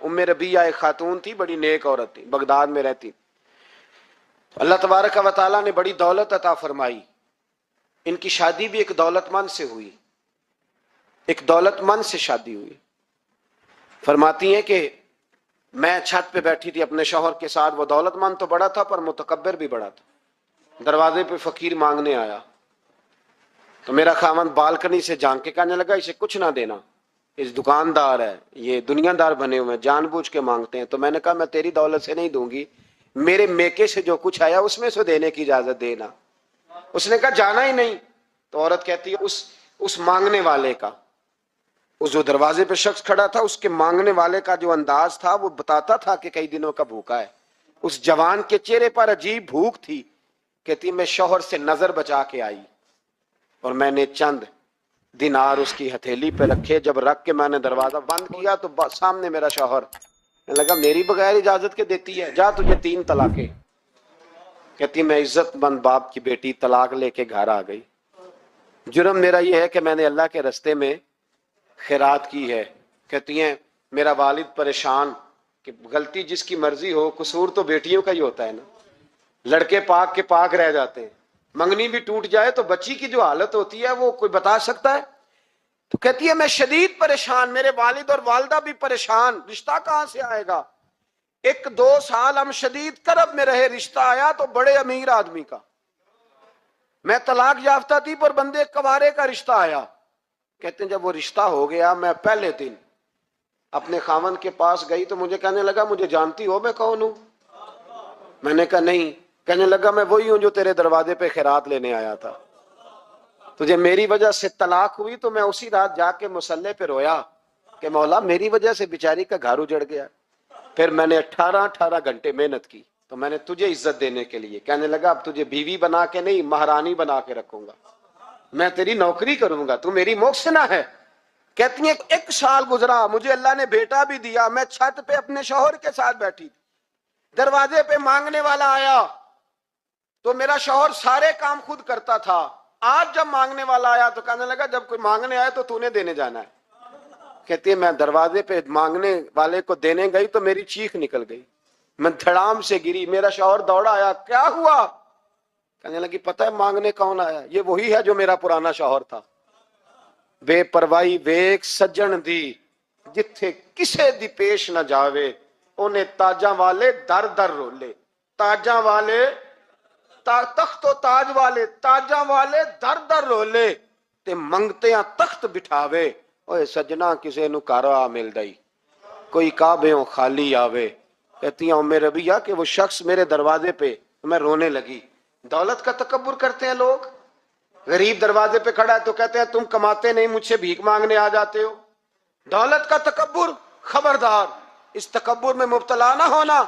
ام रबिया एक खातून थी, बड़ी नेक औरत थी, बगदाद में रहती। अल्लाह तबारक व तआला ने बड़ी दौलत अता फरमाई। इनकी शादी भी एक दौलतमंद से हुई, एक दौलतमंद से शादी हुई। फरमाती हैं कि मैं छत पे बैठी थी अपने शौहर के साथ, वो दौलतमंद तो बड़ा था पर मुतकब्बिर भी बड़ा था। दरवाजे पे फकीर मांगने आया तो मेरा खामन बालकनी से झांक के कहने लगा, इसे कुछ ना देना, इस दुकानदार है, ये दुनियादार बने हुए हैं, जानबूझ के मांगते हैं। तो मैंने कहा मैं तेरी दौलत से नहीं दूंगी, मेरे मेके से जो कुछ आया उसमें से देने की इजाजत देना। उसने कहा जाना ही नहीं। तो औरत कहती है उस मांगने वाले का, उस जो दरवाजे पे शख्स खड़ा था, उसके मांगने वाले का जो अंदाज था वो बताता था कि कई दिनों का भूखा है। उस जवान के चेहरे पर अजीब भूख थी। कहती मैं शौहर से नजर बचा के आई और मैंने चंद दिनार उसकी हथेली पे रखे। जब रख के मैंने दरवाजा बंद किया तो सामने मेरा शौहर। लगा मेरी बगैर इजाजत के देती है, जा तुझे 3 तलाके। कहती मैं इज्जतमंद बाप की बेटी तलाक लेके घर आ गई। जुर्म मेरा ये है कि मैंने अल्लाह के रास्ते में खैरात की है। कहती हैं मेरा वालिद परेशान कि गलती जिसकी मर्जी हो, कसूर तो बेटियों का ही होता है ना। लड़के पाक के पाक रह जाते हैं, मंगनी भी टूट जाए तो बच्ची की जो हालत होती है वो कोई बता सकता है। तो कहती है मैं शदीद परेशान, मेरे वालिद और वालदा भी परेशान, रिश्ता कहां से आएगा। 1-2 साल हम शदीद करब में रहे, रिश्ता आया तो बड़े अमीर आदमी का। मैं तलाक याफ्ता थी पर बंदे कवारे का रिश्ता आया। कहते हैं जब वो रिश्ता हो गया, मैं पहले दिन अपने खामन के पास गई तो मुझे कहने लगा मुझे जानती हो मैं कौन हूं। मैंने कहा नहीं। कहने लगा मैं वही हूं जो तेरे दरवाजे पे खैरात लेने आया था। तुझे मेरी वजह से तलाक हुई तो मैं उसी रात जाके मुसल्ले पे रोया कि मौला मेरी वजह से बेचारी का घर उजड़ गया। फिर मैंने 18 घंटे मेहनत की तो मैंने तुझे इज्जत देने के लिए। कहने लगा अब तुझे बीवी बना के नहीं, महारानी बना के रखूंगा, मैं तेरी नौकरी करूंगा, तू मेरी मोहसिना है। कहती है 1 साल गुजरा, मुझे अल्लाह ने बेटा भी दिया। मैं छत पे अपने शौहर के साथ बैठी थी, दरवाजे पे मांगने वाला आया तो मेरा शौहर सारे काम खुद करता था। आज जब मांगने वाला आया तो कहने लगा जब कोई मांगने आया तो तूने देने जाना है। कहती है मैं दरवाजे पे मांगने वाले को देने गई तो मेरी चीख निकल गई, मैं धड़ाम से गिरी। मेरा शौहर दौड़ा आया, क्या हुआ। कहने लगी पता है मांगने कौन आया, ये वही है जो मेरा पुराना शौहर था। बेपरवाही वेख सज्जन दी, जिथे किसे दी पेश न जावे, उन्हें ताजा वाले दर दर रोले। ताजा वाले तख्तो ताज वाले, ताजा वाले दर दर रोले ते मंगते तख्त बिठावे। ओए सजना किसे नु घर आ मिलदा ही, कोई काबेओं खाली आवे। कहती हूं उम्मे रबिया कि वो शख्स मेरे दरवाजे पे, मैं रोने लगी। दौलत का तकब्बुर करते हैं लोग। गरीब दरवाजे पे खड़ा है तो कहते हैं तुम कमाते नहीं, मुझसे भीख मांगने आ जाते हो। दौलत का तकब्बुर, खबरदार इस तकब्बुर में मुब्तला ना होना।